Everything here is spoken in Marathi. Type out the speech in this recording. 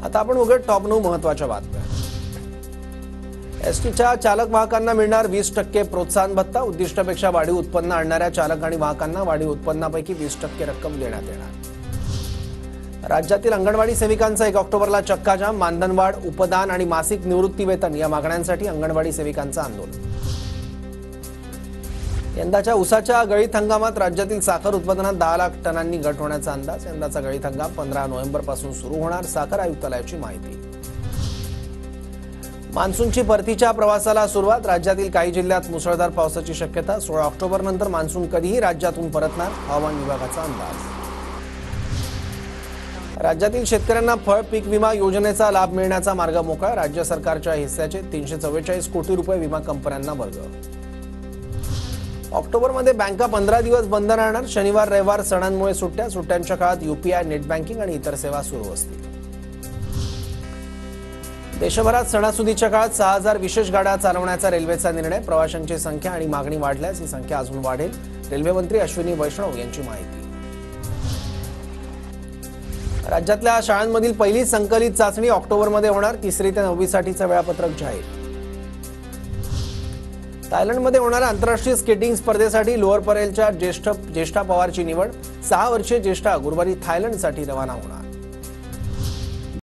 आता आपण बघूया टॉप 9 महत्त्वाच्या बातम्या। एसटीच्या चालक वाहकांना मिळणार 20% प्रोत्साहन भत्ता। उद्दिष्टापेक्षा वाढीव उत्पन्न आणणाऱ्या चालक आणि वाहकांना वाढीव उत्पन्नापैकी 20% रक्कम देण्यात येणार। राज्यातील अंगणवाडी सेविकांचा 1 ऑक्टोबरला चक्काजाम। मानधनवाढ, उपदान आणि मासिक निवृत्ती वेतन या मागण्यांसाठी अंगणवाडी सेविकांचं आंदोलन। यंदाच्या ऊसाच्या गळीत हंगामात राज्यातील साखर उत्पादनात 10 लाख टनांनी घट होण्याचा अंदाज। यंदाचा गळीत हंगाम 15 नोव्हेंबरपासून सुरू होणार, साखर आयुक्तालयाची माहिती। मान्सूनची परतीच्या प्रवासाला सुरुवात। राज्यातील काही जिल्ह्यात मुसळधार पावसाची शक्यता। 16 ऑक्टोबरनंतर मान्सून कधीही राज्यातून परतणार, हवामान विभागाचा अंदाज। राज्यातील शेतकऱ्यांना फळ पीक विमा योजनेचा लाभ मिळण्याचा मार्ग मोकळा। राज्य सरकारच्या हिस्स्याचे 344 कोटी रुपये विमा कंपन्यांना वर्ग। ऑक्टोबरमध्ये बँका 15 दिवस बंद राहणार। शनिवार रविवार सणांमुळे सुट्ट्यांच्या काळात यूपीआय, नेट बँकिंग आणि इतर सेवा सुरू असतील। देशभरात सणासुदीच्या काळात 6000 विशेष गाड्या चालवण्याचा रेल्वेचा निर्णय। प्रवाशांची संख्या आणि मागणी वाढल्यास ही संख्या अजून वाढेल, रेल्वे मंत्री अश्विनी वैष्णव यांची माहिती। राज्यातल्या शाळांमधील पहिली संकलित चाचणी ऑक्टोबरमध्ये होणार। 3री ते 9वी साठीचं वेळापत्रक जाहीर। थायलंडमध्ये होणाऱ्या आंतरराष्ट्रीय स्केटिंग स्पर्धेसाठी लोअर परेलच्या ज्येष्ठा पवारची निवड। 6 वर्षीय ज्येष्ठा गुरुवारी थायलंडसाठी रवाना होणार।